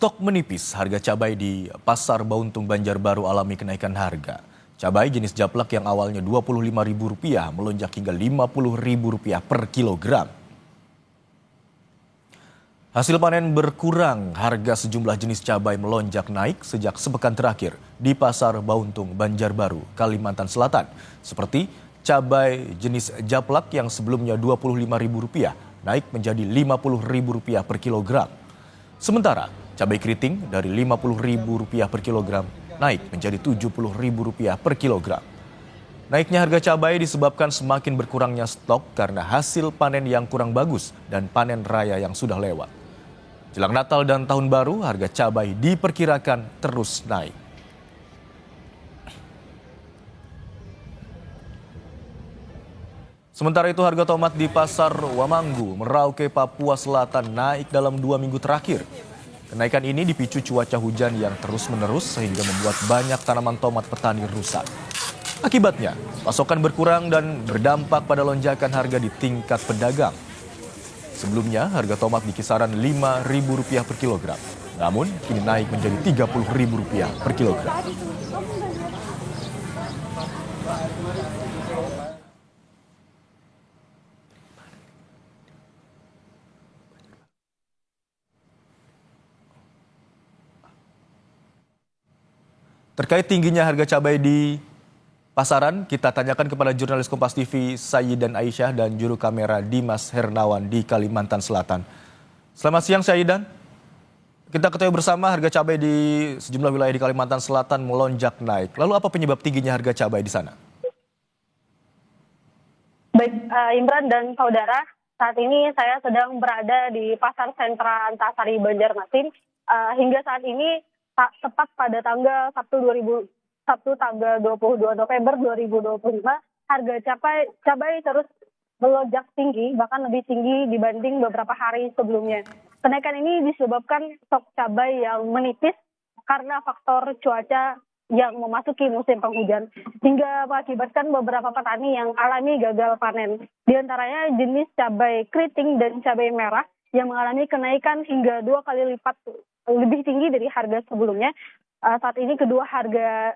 Stok menipis, harga cabai di Pasar Bauntung Banjarbaru alami kenaikan harga. Cabai jenis japlak yang awalnya Rp25.000 melonjak hingga Rp50.000 per kilogram. Hasil panen berkurang, harga sejumlah jenis cabai melonjak naik sejak sepekan terakhir di Pasar Bauntung Banjarbaru, Kalimantan Selatan. Seperti cabai jenis japlak yang sebelumnya Rp25.000 naik menjadi Rp50.000 per kilogram. Sementara cabai keriting dari Rp50.000 per kilogram naik menjadi Rp70.000 per kilogram. Naiknya harga cabai disebabkan semakin berkurangnya stok karena hasil panen yang kurang bagus dan panen raya yang sudah lewat. Jelang Natal dan Tahun Baru, harga cabai diperkirakan terus naik. Sementara itu harga tomat di Pasar Wamanggu, Merauke, Papua Selatan naik dalam 2 minggu terakhir. Kenaikan ini dipicu cuaca hujan yang terus-menerus sehingga membuat banyak tanaman tomat petani rusak. Akibatnya, pasokan berkurang dan berdampak pada lonjakan harga di tingkat pedagang. Sebelumnya, harga tomat di kisaran Rp5.000 per kilogram. Namun, kini naik menjadi Rp30.000 per kilogram. Terkait tingginya harga cabai di pasaran, kita tanyakan kepada jurnalis Kompas TV Sayyidan Aisyah dan juru kamera Dimas Hernawan di Kalimantan Selatan. Selamat siang Sayyidan. Kita ketahui bersama harga cabai di sejumlah wilayah di Kalimantan Selatan melonjak naik. Lalu apa penyebab tingginya harga cabai di sana? Baik, Imran dan saudara, saat ini saya sedang berada di Pasar Sentra Antasari Banjarmasin. Hingga saat ini tepat pada tanggal Sabtu tanggal 22 November 2025, harga cabai terus melonjak tinggi, bahkan lebih tinggi dibanding beberapa hari sebelumnya. Kenaikan ini disebabkan stok cabai yang menipis karena faktor cuaca yang memasuki musim penghujan, hingga mengakibatkan beberapa petani yang alami gagal panen. Di antaranya jenis cabai keriting dan cabai merah yang mengalami kenaikan hingga 2 kali lipat lebih tinggi dari harga sebelumnya. Saat ini kedua harga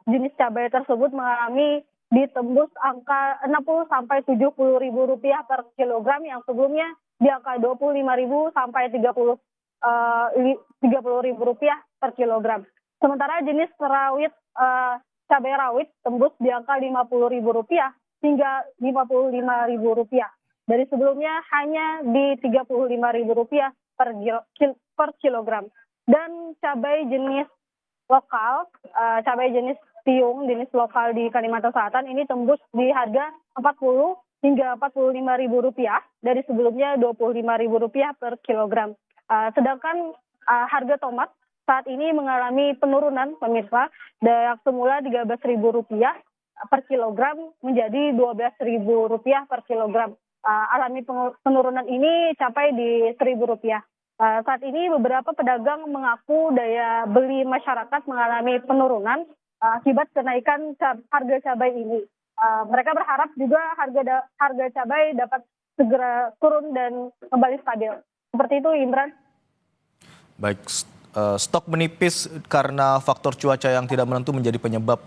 jenis cabai tersebut mengalami ditembus angka Rp60 sampai Rp70.000 per kilogram yang sebelumnya di angka Rp25.000 sampai Rp30.000 per kilogram. Sementara jenis cabai rawit tembus di angka Rp50.000 hingga Rp55.000. Dari sebelumnya hanya di Rp35.000 per kilogram. Dan cabai jenis lokal, cabai jenis tiung, jenis lokal di Kalimantan Selatan ini tembus di harga Rp40 hingga Rp45.000 dari sebelumnya Rp25.000 per kilogram. Sedangkan harga tomat saat ini mengalami penurunan, pemirsa, dari semula Rp13.000 per kilogram menjadi Rp12.000 per kilogram. Alami penurunan ini capai di Rp1.000. Saat ini beberapa pedagang mengaku daya beli masyarakat mengalami penurunan akibat kenaikan harga cabai ini. Mereka berharap juga harga cabai dapat segera turun dan kembali stabil. Seperti itu, Imran. Baik, stok menipis karena faktor cuaca yang tidak menentu menjadi penyebab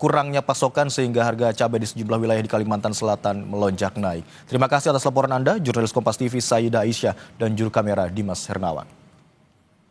kurangnya pasokan sehingga harga cabai di sejumlah wilayah di Kalimantan Selatan melonjak naik. Terima kasih atas laporan Anda, jurnalis Kompas TV Sayyidah Aisyah dan juru kamera Dimas Hernawan.